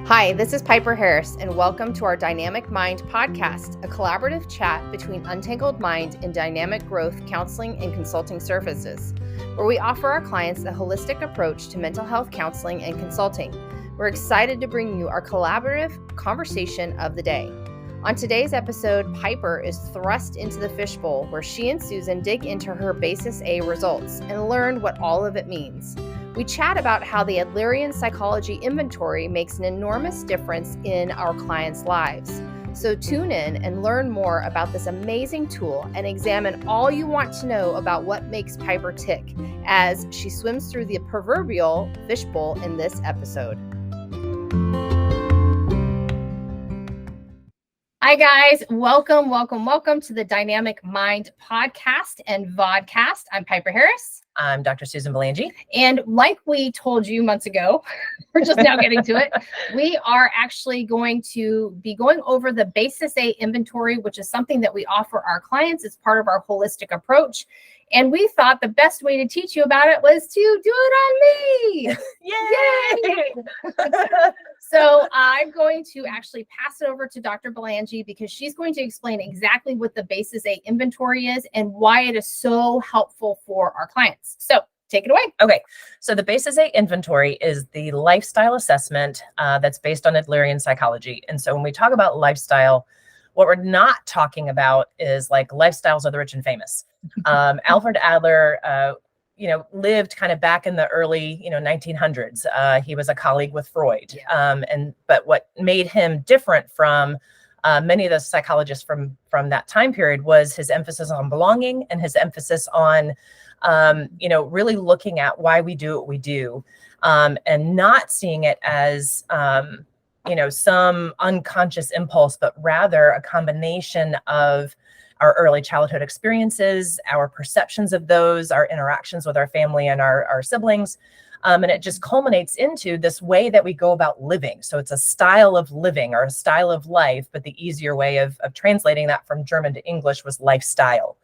Hi, this is Piper Harris, and welcome to our Dynamic Mind podcast, a collaborative chat between Untangled Mind and Dynamic Growth Counseling and Consulting Services, where we offer our clients a holistic approach to mental health counseling and consulting. We're excited to bring you our collaborative conversation of the day. On today's episode, Piper is thrust into the fishbowl, where she and Susan dig into her Basis A results and learn what all of it means. We chat about how the Adlerian Psychology Inventory makes an enormous difference in our clients' lives. So tune in and learn more about this amazing tool and examine all you want to know about what makes Piper tick as she swims through the proverbial fishbowl in this episode. Hi guys, welcome to the Dynamic Mind podcast and vodcast. I'm Piper Harris. I'm Dr. Susan Belangee. And like we told you months ago, we're just now getting to it. We are actually going to be going over the Basis A inventory, which is something that we offer our clients as part of our holistic approach. And we thought the best way to teach you about it was to do it on me. Yay! So I'm going to actually pass it over to Dr. Belangee because she's going to explain exactly what the Basis A inventory is and why it is so helpful for our clients. So take it away. Okay, so the Basis A inventory is the lifestyle assessment that's based on Adlerian psychology. And so when we talk about lifestyle, what we're not talking is like lifestyles of the rich and famous. Alfred Adler, lived kind of back in the early, 1900s. He was a colleague with Freud. But what made him different from many of the psychologists from that time period was his emphasis on belonging and his emphasis on, really looking at why we do what we do, and not seeing it as, some unconscious impulse, but rather a combination of our early childhood experiences, our perceptions of those, our interactions with our family and our siblings. And it just culminates into this way that we go about living. So it's a style of living or a style of life, but the easier way of translating that from German to English was lifestyle.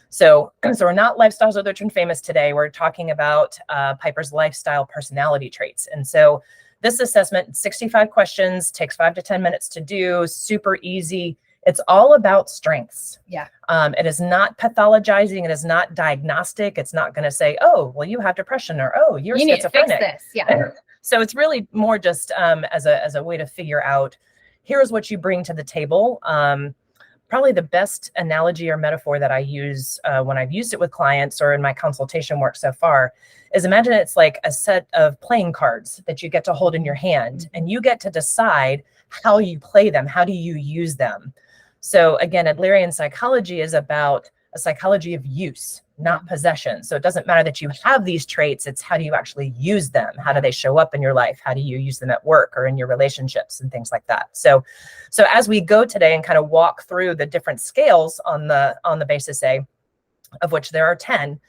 So we're not lifestyles of the rich and famous today. We're talking about Piper's lifestyle personality traits. And so this assessment, 65 questions, takes 5 to 10 minutes to do, super easy. It's all about strengths. Yeah. It is not pathologizing. It is not diagnostic. It's not going to say, oh, well, you have depression, or, oh, you're you schizophrenic. Need to fix this. Yeah. So it's really more just as a way to figure out, here's what you bring to the table. Probably the best analogy or metaphor that I use when I've used it with clients or in my consultation work so far is, imagine it's like a set of playing cards that you get to hold in your hand, and you get to decide how you play them. How do you use them? So again, Adlerian psychology is about a psychology of use, not possession. So it doesn't matter that you have these traits. It's how do you actually use them? How do they show up in your life? How do you use them at work or in your relationships and things like that? So as we go today and kind of walk through the different scales on the Basis A, of which there are 10,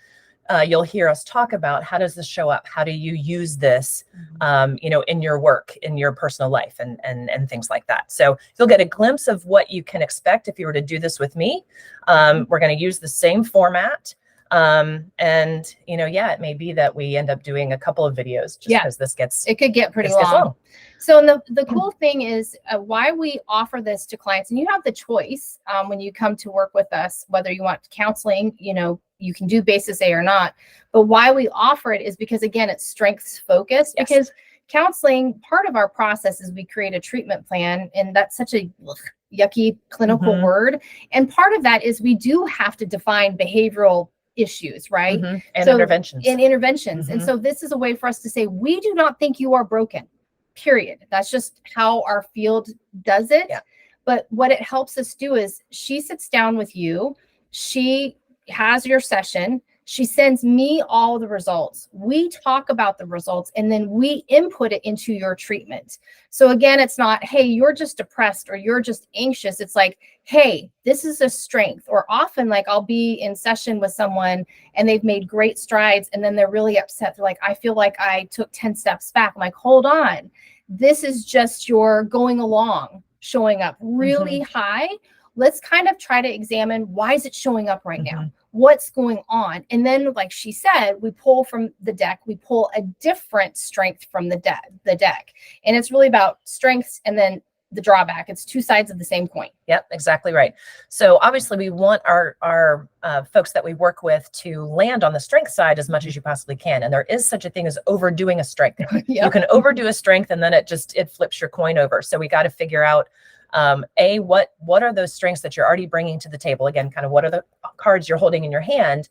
you'll hear us talk about how does this show up? How do you use this, in your work, in your personal life and things like that. So you'll get a glimpse of what you can expect if you were to do this with me. We're going to use the same format. It may be that we end up doing a couple of videos just because it could get pretty long. So the cool thing is why we offer this to clients, and you have the choice when you come to work with us, whether you want counseling, you can do Basis A or not, but why we offer it is because, again, it's strengths focused. Yes. Because counseling, part of our process is we create a treatment plan, and that's such a yucky clinical word. And part of that is we do have to define behavioral issues, right? And interventions. And so this is a way for us to say, we do not think you are broken, period. That's just how our field does it. Yeah. But what it helps us do is she sits down with you, she has your session, she sends me all the results. We talk about the results, and then we input it into your treatment. So again, it's not, hey, you're just depressed or you're just anxious. It's like, hey, this is a strength. Or often, like, I'll be in session with someone and they've made great strides, and then they're really upset. They're like, I feel like I took 10 steps back. I'm like, hold on. This is just your going along, showing up really high. Let's kind of try to examine, why is it showing up right now? what's going on. And then, like she said, we pull from the deck, we pull a different strength from the deck. And it's really about strengths and then the drawback. It's two sides of the same coin. Yep, exactly right. So obviously we want our folks that we work with to land on the strength side as much as you possibly can. And there is such a thing as overdoing a strength. Yep. You can overdo a strength and then it flips your coin over. So we got to figure out, what are those strengths that you're already bringing to the table? Again, kind of what are the cards you're holding in your hand?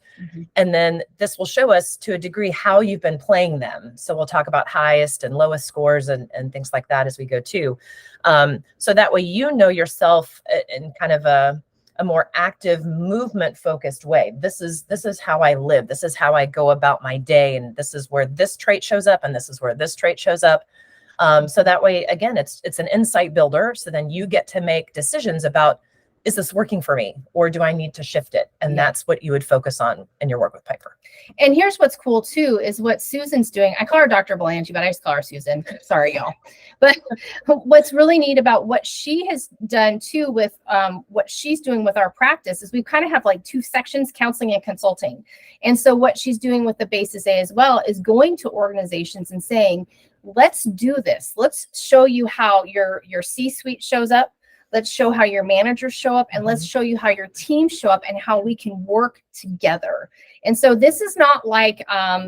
And then this will show us to a degree how you've been playing them. So we'll talk about highest and lowest scores and things like that as we go too. So that way, you know yourself in kind of a more active, movement focused way. This is how I live. This is how I go about my day. And this is where this trait shows up. And this is where this trait shows up. So that way, again, it's an insight builder. So then you get to make decisions about, is this working for me or do I need to shift it? And that's what you would focus on in your work with Piper. And here's what's cool too, is what Susan's doing. I call her Dr. Belangee, but I just call her Susan. Sorry, y'all. But what's really neat about what she has done too with what she's doing with our practice is we kind of have like two sections, counseling and consulting. And so what she's doing with the Basis A as well is going to organizations and saying, let's do this. Let's show you how your C-suite shows up. Let's show how your managers show up, and let's show you how your teams show up and how we can work together. And so this is not like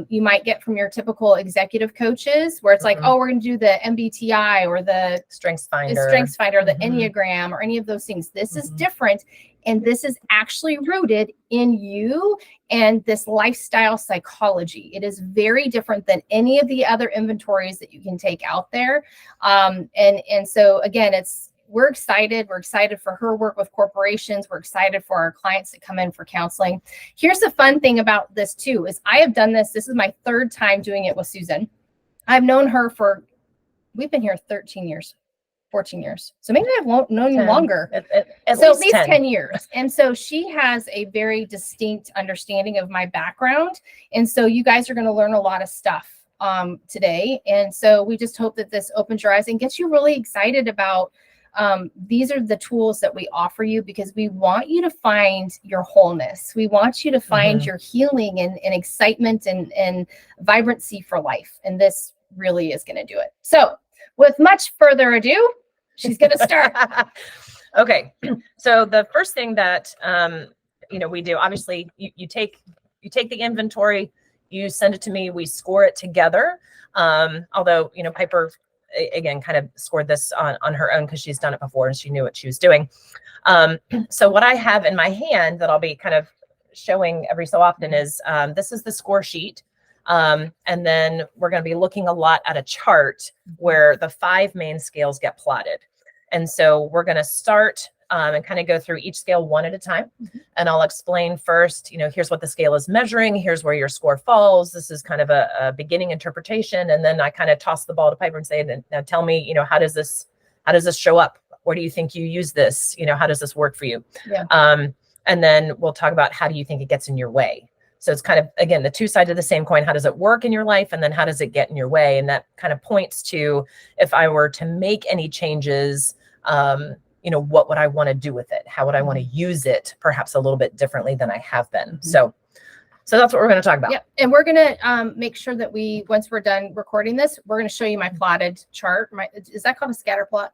you might get from your typical executive coaches where it's like, oh, we're going to do the MBTI or the Strengths Finder, or the Enneagram or any of those things. This is different. And this is actually rooted in you and this lifestyle psychology. It is very different than any of the other inventories that you can take out there. And so again, we're excited. We're excited for her work with corporations. We're excited for our clients that come in for counseling. Here's the fun thing about this too, is I have done this. This is my third time doing it with Susan. I've known her we've been here 13 years, 14 years. So maybe I've known you longer. At least 10 years. And so she has a very distinct understanding of my background. And so you guys are going to learn a lot of stuff today. And so we just hope that this opens your eyes and gets you really excited about these are the tools that we offer you because we want you to find your wholeness. We want you to find your healing and excitement and vibrancy for life. And this really is going to do it. So with much further ado, she's going to start. Okay. So the first thing that, we do, obviously you take the inventory, you send it to me, we score it together. Although, Piper, again, kind of scored this on her own because she's done it before and she knew what she was doing. So what I have in my hand that I'll be kind of showing every so often is this is the score sheet. And then we're going to be looking a lot at a chart where the 5 main scales get plotted. And so we're going to start and kind of go through each scale one at a time. And I'll explain first, here's what the scale is measuring. Here's where your score falls. This is kind of a beginning interpretation. And then I kind of toss the ball to Piper and say, now tell me, how does this show up? Where do you think you use this? How does this work for you? Yeah. And then we'll talk about how do you think it gets in your way? So it's kind of, again, the two sides of the same coin. How does it work in your life? And then how does it get in your way? And that kind of points to, if I were to make any changes, what would I want to do with it? How would I want to use it perhaps a little bit differently than I have been? So that's what we're going to talk about. Yeah. And we're going to make sure that once we're done recording this, we're going to show you my plotted chart. Is that called a scatter plot?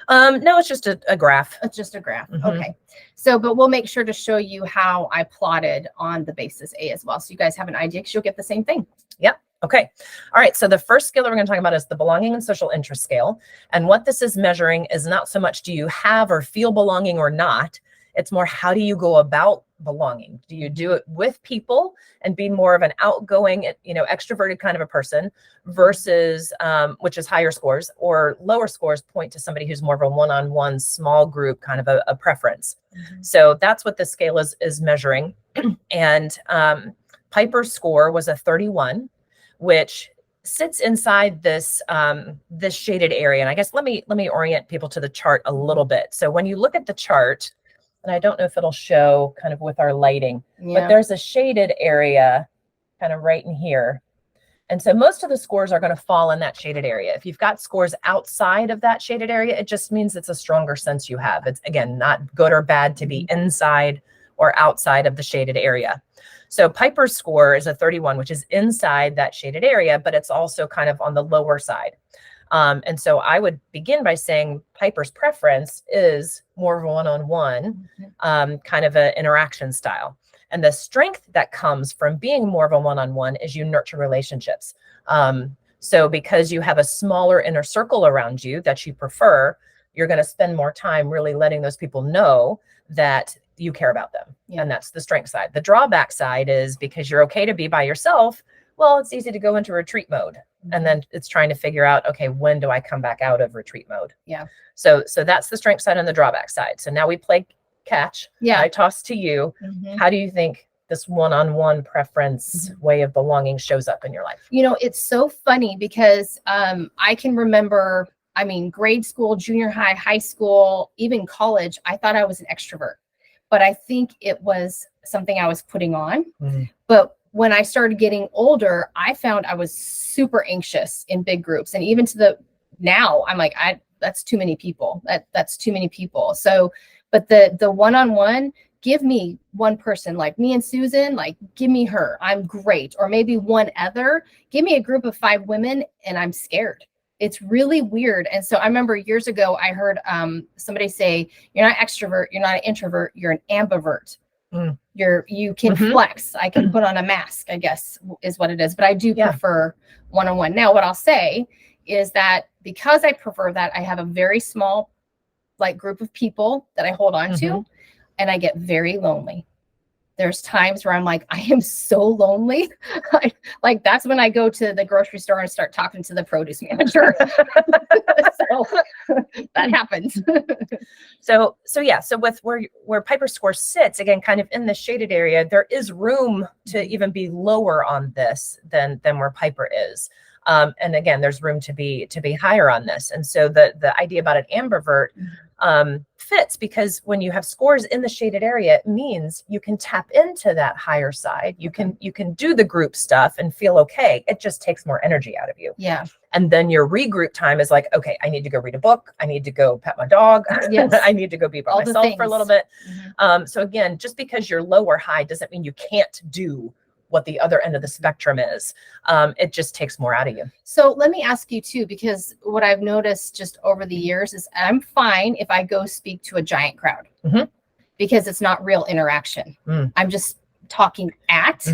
No, it's just a graph. It's just a graph. Okay. So, but we'll make sure to show you how I plotted on the Basis A as well. So you guys have an idea because you'll get the same thing. Yep. Okay. All right. So the first scale that we're going to talk about is the belonging and social interest scale. And what this is measuring is not so much do you have or feel belonging or not. It's more, how do you go about belonging? Do you do it with people and be more of an outgoing, extroverted kind of a person versus, which is higher scores, or lower scores point to somebody who's more of a one-on-one small group kind of a preference. So that's what the scale is measuring. And Piper's score was a 31, which sits inside this this shaded area. And I guess let me orient people to the chart a little bit. So when you look at the chart, and I don't know if it'll show kind of with our lighting, but there's a shaded area kind of right in here. And so most of the scores are going to fall in that shaded area. If you've got scores outside of that shaded area, it just means it's a stronger sense you have. It's, again, not good or bad to be inside or outside of the shaded area. So Piper's score is a 31, which is inside that shaded area, but it's also kind of on the lower side. And so I would begin by saying Piper's preference is more of a one-on-one kind of an interaction style. And the strength that comes from being more of a one-on-one is you nurture relationships. So because you have a smaller inner circle around you that you prefer, you're going to spend more time really letting those people know that you care about them. And that's the strength side. The drawback side is because you're okay to be by yourself. Well, it's easy to go into retreat mode. And then it's trying to figure out, okay, when do I come back out of retreat mode? Yeah. So that's the strength side and the drawback side. So now we play catch. Yeah. I toss to you. How do you think this one-on-one preference way of belonging shows up in your life? You know, it's so funny because I can remember, I mean, grade school, junior high, high school, even college, I thought I was an extrovert, but I think it was something I was putting on. But when I started getting older, I found I was super anxious in big groups. And even to the now, I'm like, that's too many people. That's too many people. So, but the one-on-one, give me one person like me and Susan, like give me her, I'm great. Or maybe one other, give me a group of 5 women and I'm scared. It's really weird. And so I remember years ago, I heard somebody say, you're not extrovert, you're not an introvert, you're an ambivert. You can flex. I can put on a mask, I guess is what it is. But I do prefer one-on-one. Now, what I'll say is that because I prefer that, I have a very small like group of people that I hold on to, and I get very lonely. There's times where I'm like, I am so lonely. Like that's when I go to the grocery store and start talking to the produce manager. So that happens. So with where Piper's score sits, again, kind of in the shaded area, there is room to even be lower on this than where Piper is. And again, there's room to be higher on this. And so the idea about an ambivert fits because when you have scores in the shaded area, it means you can tap into that higher side. You can do the group stuff and feel okay. It just takes more energy out of you. Yeah. And then your regroup time is like, okay, I need to go read a book. I need to go pet my dog. Yes. I need to go be by myself for a little bit. So again, just because you're low or high doesn't mean you can't do what the other end of the spectrum is. It just takes more out of you. So let me ask you too, because what I've noticed just over the years is I'm fine if I go speak to a giant crowd because it's not real interaction. I'm just talking at.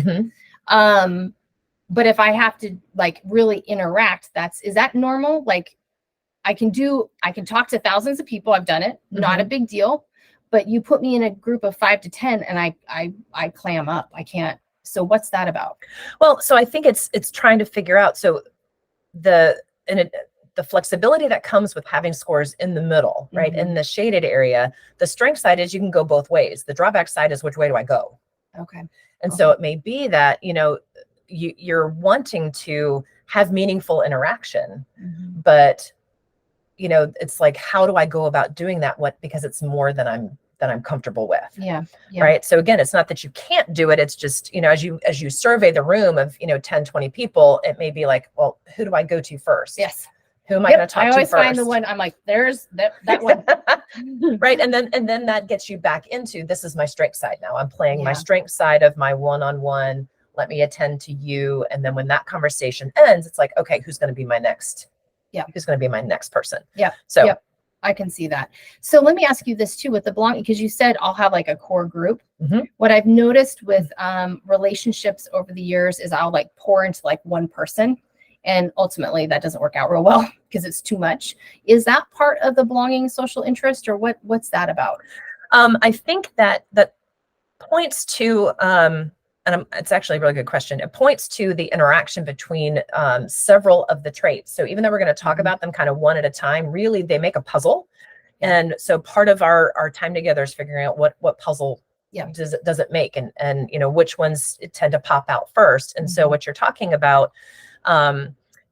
But if I have to like really interact, is that normal? Like I can talk to thousands of people. I've done it, not a big deal, but you put me in a group of 5 to 10 and I clam up. I can't. So what's that about? Well, so I think it's trying to figure out. So the flexibility that comes with having scores in the middle, right? In the shaded area, the strength side is you can go both ways. The drawback side is which way do I go? Okay. And so it may be that, you're wanting to have meaningful interaction, but it's like, how do I go about doing that? Because it's more than I'm comfortable with. Yeah. Right. So again, it's not that you can't do it. It's just, as you survey the room of, 10, 20 people, it may be like, well, who do I go to first? Yes. Who am I going to talk to first? I always find the one I'm like, there's that one. Right. And then that gets you back into, this is my strength side. Now I'm playing my strength side of my one-on-one. Let me attend to you. And then when that conversation ends, it's like, okay, who's going to be my next? Yeah. Who's going to be my next person? Yeah. So I can see that. So let me ask you this too with the belonging, because you said I'll have like a core group. What I've noticed with relationships over the years is I'll like pour into like one person, and ultimately that doesn't work out real well because it's too much. Is that part of the belonging social interest, or what's that about? I think that points to it's actually a really good question. It points to the interaction between several of the traits. So even though we're going to talk about them kind of one at a time, really they make a puzzle. And so part of our time together is figuring out what puzzle does it make, and which ones tend to pop out first. And so what you're talking about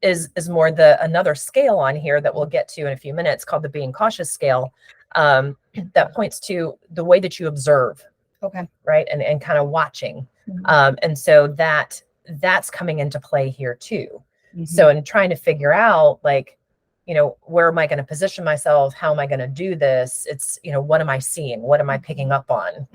is more another scale on here that we'll get to in a few minutes, called the being cautious scale, that points to the way that you observe. Okay. Right. And kind of watching. And so that's coming into play here too. So in trying to figure out, like, where am I going to position myself? How am I going to do this? It's, what am I seeing? What am I picking up on?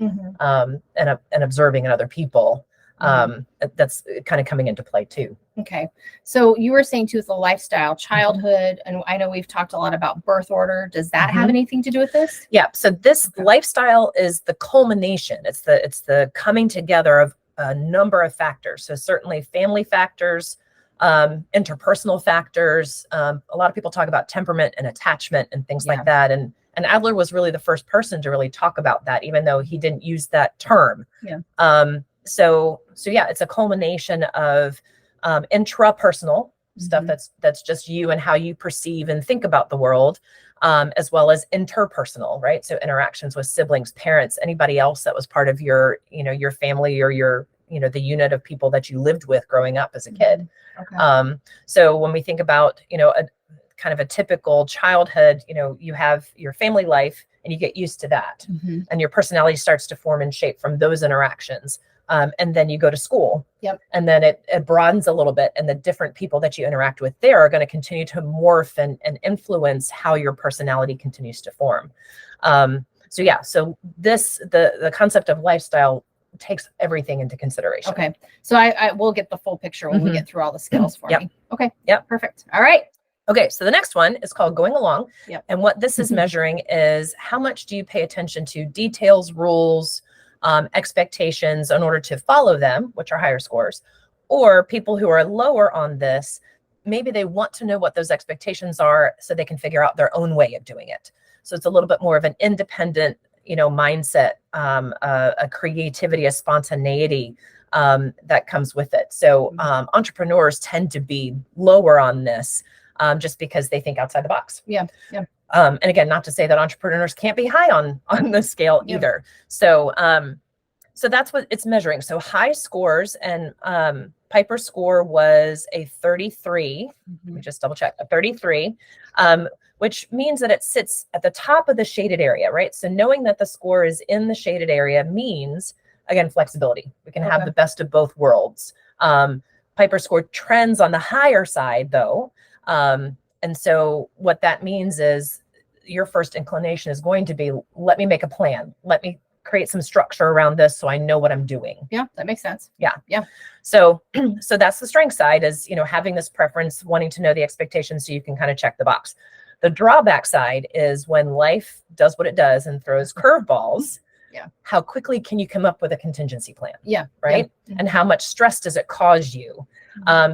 And observing in other people. That's kind of coming into play too. Okay. So you were saying too, with the lifestyle, childhood, and I know we've talked a lot about birth order. Does that have anything to do with this? Yeah. So this lifestyle is the culmination. It's the coming together of a number of factors. So certainly family factors, interpersonal factors. A lot of people talk about temperament and attachment and things like that. And Adler was really the first person to really talk about that, even though he didn't use that term. So yeah, it's a culmination of intrapersonal stuff that's just you and how you perceive and think about the world, as well as interpersonal, right? So interactions with siblings, parents, anybody else that was part of your family or your, the unit of people that you lived with growing up as a kid. So when we think about, a kind of a typical childhood, you have your family life and you get used to that, and your personality starts to form and shape from those interactions. And then you go to school, and then it broadens a little bit, and the different people that you interact with there are going to continue to morph and influence how your personality continues to form. So the concept of lifestyle takes everything into consideration. Okay. So I will get the full picture when we get through all the skills for me. Okay. Perfect. All right. Okay. So the next one is called going along. And what this is measuring is how much do you pay attention to details, rules, expectations in order to follow them, which are higher scores, or people who are lower on this, maybe they want to know what those expectations are so they can figure out their own way of doing it. So it's a little bit more of an independent, mindset, a creativity, a spontaneity that comes with it. So entrepreneurs tend to be lower on this just because they think outside the box. And again, not to say that entrepreneurs can't be high on the scale either. So that's what it's measuring. So high scores, and Piper's score was a 33. Let me just double check, a 33, which means that it sits at the top of the shaded area, right? So knowing that the score is in the shaded area means, again, flexibility. We can have the best of both worlds. Piper's score trends on the higher side though. And so what that means is your first inclination is going to be, let me make a plan. Let me create some structure around this so I know what I'm doing. Yeah, that makes sense. So that's the strength side, is, having this preference, wanting to know the expectations so you can kind of check the box. The drawback side is when life does what it does and throws curveballs. How quickly can you come up with a contingency plan? Right. And how much stress does it cause you?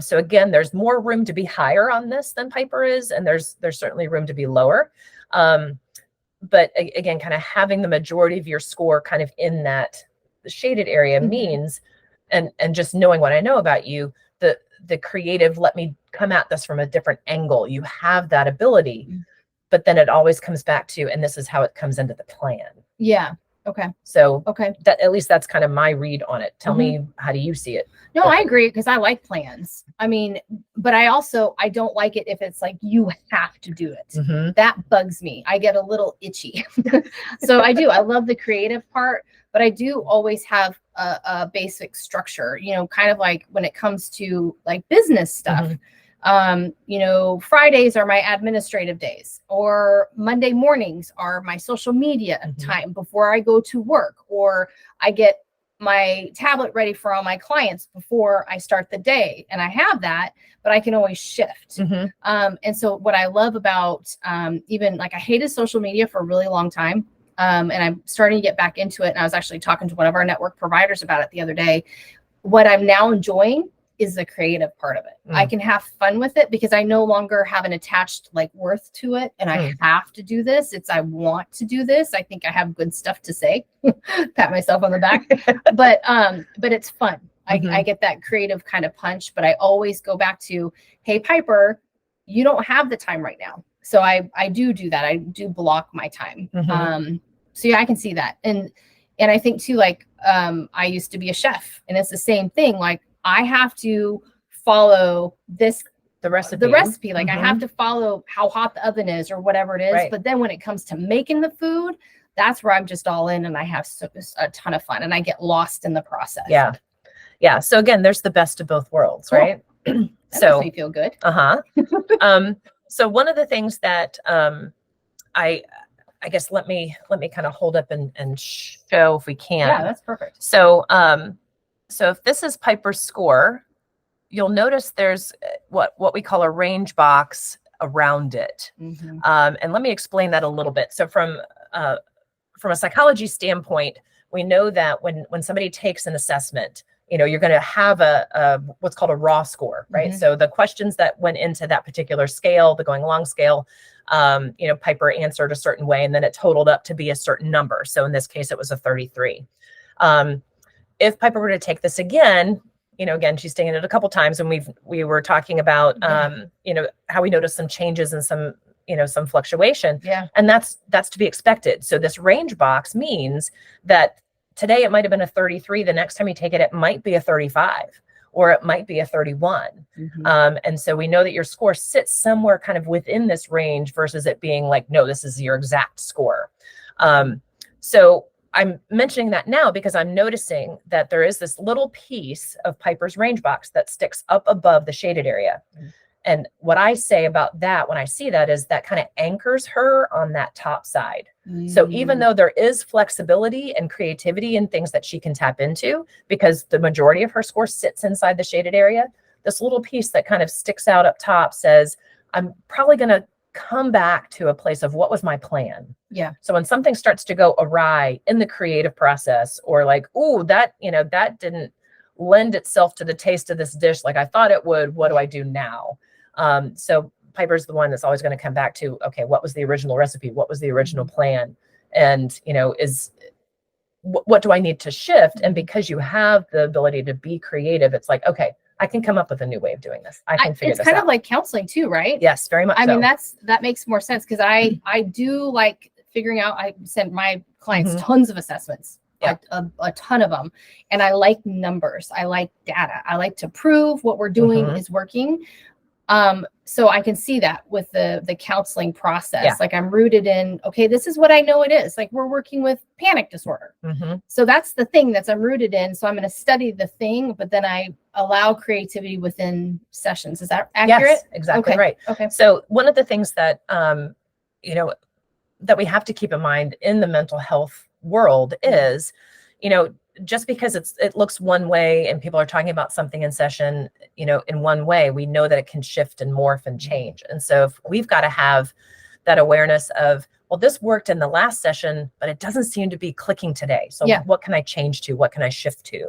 So again, there's more room to be higher on this than Piper is, and there's certainly room to be lower. But again, kind of having the majority of your score kind of in that shaded area means, and just knowing what I know about you, the creative, let me come at this from a different angle. You have that ability, but then it always comes back to, and this is how it comes into the plan. So that, at least that's kind of my read on it. Tell me, how do you see it? No, I agree, because I like plans. I mean, but I don't like it if it's like, you have to do it. That bugs me. I get a little itchy. So I love the creative part, but I do always have a basic structure, kind of like when it comes to like business stuff. Fridays are my administrative days, or Monday mornings are my social media time before I go to work, or I get my tablet ready for all my clients before I start the day. And I have that, but I can always shift. And so what I love about, even like, I hated social media for a really long time. And I'm starting to get back into it. And I was actually talking to one of our network providers about it the other day. What I'm now enjoying is the creative part of it. I can have fun with it because I no longer have an attached like worth to it. And I have to do this. I want to do this. I think I have good stuff to say, pat myself on the back, but it's fun. I get that creative kind of punch, but I always go back to, hey, Piper, you don't have the time right now. So I do that. I do block my time. So yeah, I can see that. And I think too, like, I used to be a chef, and it's the same thing. Like, I have to follow the recipe. Like I have to follow how hot the oven is or whatever it is. Right. But then when it comes to making the food, that's where I'm just all in, and I have a ton of fun, and I get lost in the process. Yeah. So again, there's the best of both worlds, right? That makes me feel good. So one of the things that I guess let me kind of hold up and show if we can. Yeah, that's perfect. So so if this is Piper's score, you'll notice there's what we call a range box around it. And let me explain that a little bit. So from a psychology standpoint, we know that when somebody takes an assessment, you're going to have a what's called a raw score, right? So the questions that went into that particular scale, the going along scale, Piper answered a certain way, and then it totaled up to be a certain number. So in this case, it was a 33. If Piper were to take this again, again, she's taken it a couple times, and we were talking about, how we noticed some changes and some fluctuation. Yeah. And that's to be expected. So this range box means that today it might have been a 33. The next time you take it, it might be a 35, or it might be a 31. And so we know that your score sits somewhere kind of within this range versus it being like, no, this is your exact score. So I'm mentioning that now because I'm noticing that there is this little piece of Piper's range box that sticks up above the shaded area. And what I say about that when I see that is that kind of anchors her on that top side. So even though there is flexibility and creativity and things that she can tap into, because the majority of her score sits inside the shaded area, this little piece that kind of sticks out up top says, I'm probably going to come back to a place of what was my plan. Yeah. So when something starts to go awry in the creative process, or like, oh, that didn't lend itself to the taste of this dish like I thought it would, what do I do now? So Piper's the one that's always going to come back to, okay, what was the original recipe? What was the original plan? And, what do I need to shift? And because you have the ability to be creative, it's like, okay, I can come up with a new way of doing this. I can figure this out. It's kind of like counseling too, right? Yes, very much. I mean, that makes more sense because I do like figuring out. I send my clients tons of assessments, a ton of them, and I like numbers. I like data. I like to prove what we're doing is working. So I can see that with the counseling process. Yeah. Like I'm rooted in, okay, this is what I know it is. Like we're working with panic disorder. So that's the thing I'm rooted in. So I'm going to study the thing, but then I allow creativity within sessions. Is that accurate? Yes, exactly. Okay. Right. Okay. So one of the things that, that we have to keep in mind in the mental health world is, just because it looks one way and people are talking about something in session, in one way, we know that it can shift and morph and change. And so if we've got to have that awareness of, well, this worked in the last session, but it doesn't seem to be clicking today. So what can I change to? What can I shift to?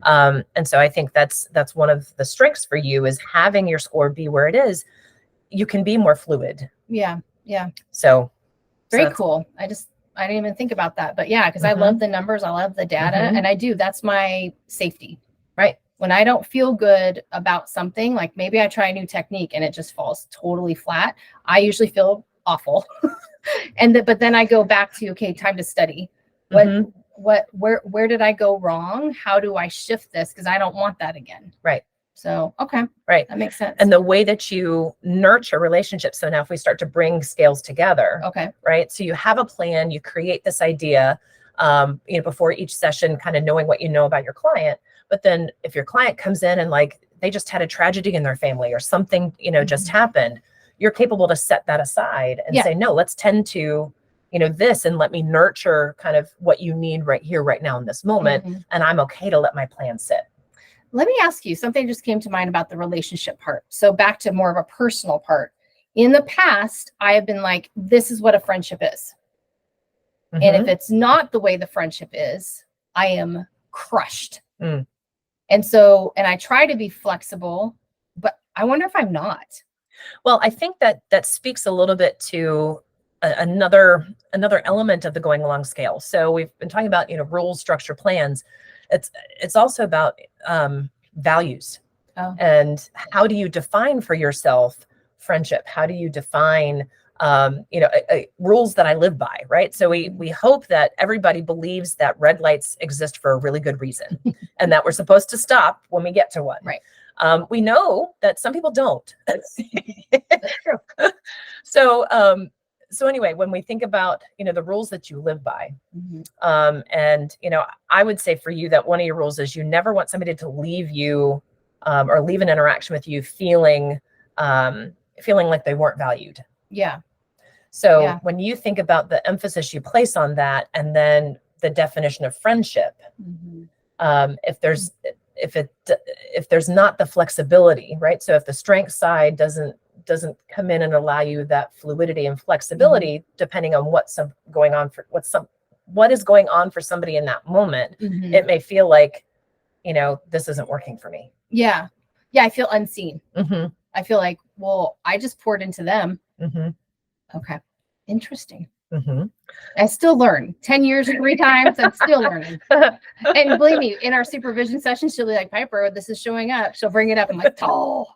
And so I think that's one of the strengths for you is having your score be where it is. You can be more fluid. Yeah. Yeah. So very cool. I didn't even think about that, but yeah, because I love the numbers. I love the data and that's my safety, right? When I don't feel good about something, like maybe I try a new technique and it just falls totally flat, I usually feel awful. But then I go back to, okay, time to study. Where did I go wrong? How do I shift this? Because I don't want that again. Right. So, okay. Right. That makes sense. And the way that you nurture relationships. So now if we start to bring scales together, okay. Right. So you have a plan, you create this idea, before each session, kind of knowing what you know about your client. But then if your client comes in and like, they just had a tragedy in their family or something, just happened, you're capable to set that aside and say, no, let's tend to, this, and let me nurture kind of what you need right here, right now in this moment. And I'm okay to let my plan sit. Let me ask you, something just came to mind about the relationship part. So back to more of a personal part. In the past, I have been like, this is what a friendship is. And if it's not the way the friendship is, I am crushed. And I try to be flexible, but I wonder if I'm not. Well, I think that speaks a little bit to another element of the going along scale. So we've been talking about, rules, structure, plans. It's also about values. And how do you define for yourself friendship? How do you define rules that I live by, right? So we hope that everybody believes that red lights exist for a really good reason and that we're supposed to stop when we get to one. Right. We know that some people don't. That's true. So anyway, when we think about, the rules that you live by, and, I would say for you that one of your rules is you never want somebody to leave you or leave an interaction with you feeling feeling like they weren't valued. Yeah. So Yeah. when you think about the emphasis you place on that, and then the definition of friendship, if there's not the flexibility, right? So if the strength side doesn't come in and allow you that fluidity and flexibility, depending on what is going on for somebody in that moment, it may feel like, this isn't working for me. Yeah. Yeah. I feel unseen. I feel like, well, I just poured into them. Okay. Interesting. I still learn. 10 years, 3 times, I'm still learning. And believe me, in our supervision session, she'll be like, Piper, this is showing up. She'll bring it up. I'm like, oh.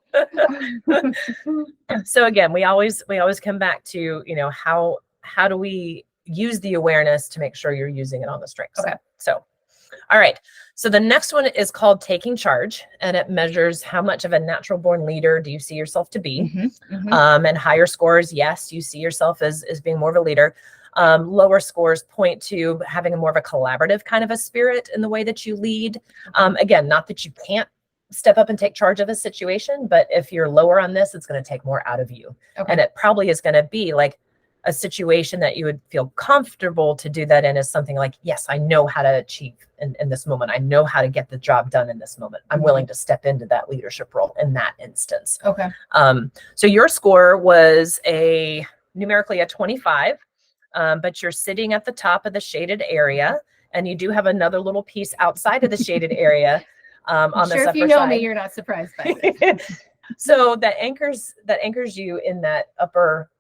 So again, we always come back to, how do we use the awareness to make sure you're using it on the strengths? Okay. So, all right. So the next one is called taking charge, and it measures how much of a natural born leader do you see yourself to be. And higher scores, yes, you see yourself as being more of a leader. Lower scores point to having a more of a collaborative kind of a spirit in the way that you lead. Again, not that you can't step up and take charge of a situation, but if you're lower on this, it's going to take more out of you. And it probably is going to be like a situation that you would feel comfortable to do that in is something like, yes, I know how to achieve in this moment. I know how to get the job done in this moment. I'm willing to step into that leadership role in that instance. So your score was numerically a 25, but you're sitting at the top of the shaded area, and you do have another little piece outside of the shaded area on the upper side. If you know me, you're not surprised by this. So that anchors you in that upper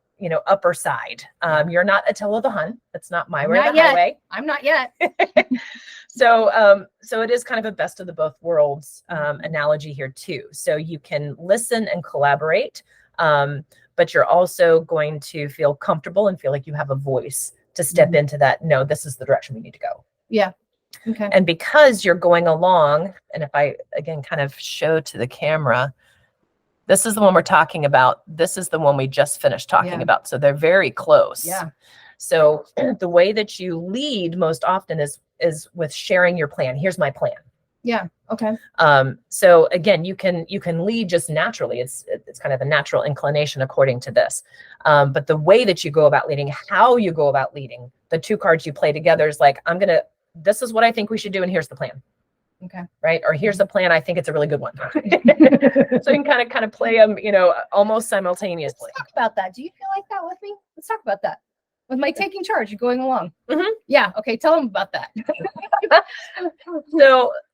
side. You're not Attila the Hun. That's not my way or the highway. I'm not yet. So it is kind of a best of the both worlds analogy here too. So you can listen and collaborate, but you're also going to feel comfortable and feel like you have a voice to step into that. No, this is the direction we need to go. Yeah. Okay. And because you're going along, and if I again kind of show to the camera, this is the one we're talking about. This is the one we just finished talking about. So they're very close. Yeah. So the way that you lead most often is with sharing your plan. Here's my plan. Yeah. Okay. So again, you can lead just naturally. It's kind of the natural inclination according to this. But the way that you go about leading, how you go about leading, the 2 cards you play together is like, this is what I think we should do, and here's the plan. Okay. Right. Or here's the plan. I think it's a really good one. So you can kind of play them, almost simultaneously. Let's talk about that. Do you feel like that with me? Let's talk about that. With my taking charge, you're going along. Yeah. Okay. Tell them about that.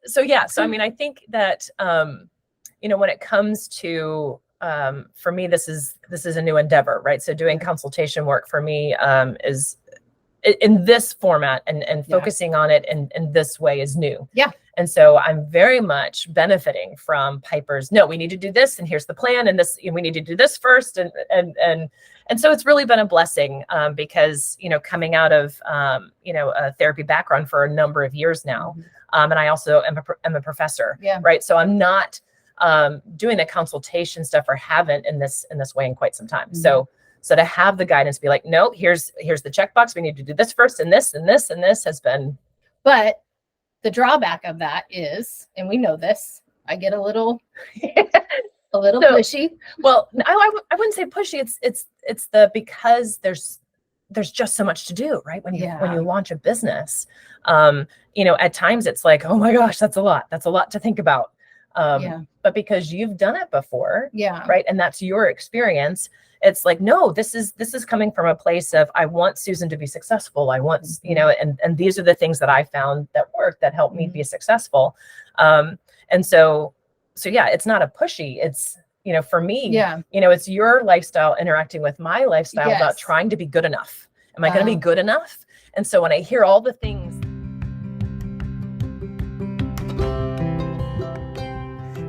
So I mean, I think that, when it comes to, for me, this is a new endeavor, right? So doing consultation work for me, is in this format and focusing on it in this way is new. Yeah. And so I'm very much benefiting from Piper's, no, we need to do this, and here's the plan, and this, we need to do this first. And so it's really been a blessing, because, coming out of, a therapy background for a number of years now. And I also am a professor, right? So I'm not doing the consultation stuff, or haven't in this way in quite some time. So to have the guidance be like, no, here's the checkbox. We need to do this first, and this, and this, and this has been. But the drawback of that is, and we know this, I get a little pushy. Well, I wouldn't say pushy. It's because there's just so much to do, right? When you launch a business, at times it's like, oh my gosh, that's a lot to think about. But because you've done it before, right, and that's your experience, it's like, no, this is coming from a place of, I want Susan to be successful. I want, and these are the things that I found that work, that help me be successful. And so yeah, it's not a pushy. It's, for me, it's your lifestyle interacting with my lifestyle about trying to be good enough. Am I going to be good enough? And so when I hear all the things.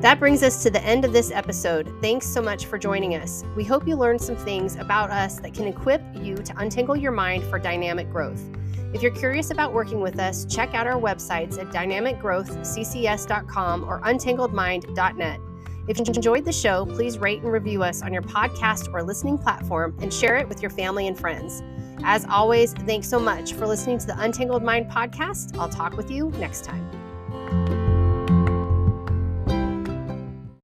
That brings us to the end of this episode. Thanks so much for joining us. We hope you learned some things about us that can equip you to untangle your mind for dynamic growth. If you're curious about working with us, check out our websites at dynamicgrowthccs.com or untangledmind.net. If you enjoyed the show, please rate and review us on your podcast or listening platform, and share it with your family and friends. As always, thanks so much for listening to the Untangled Mind podcast. I'll talk with you next time.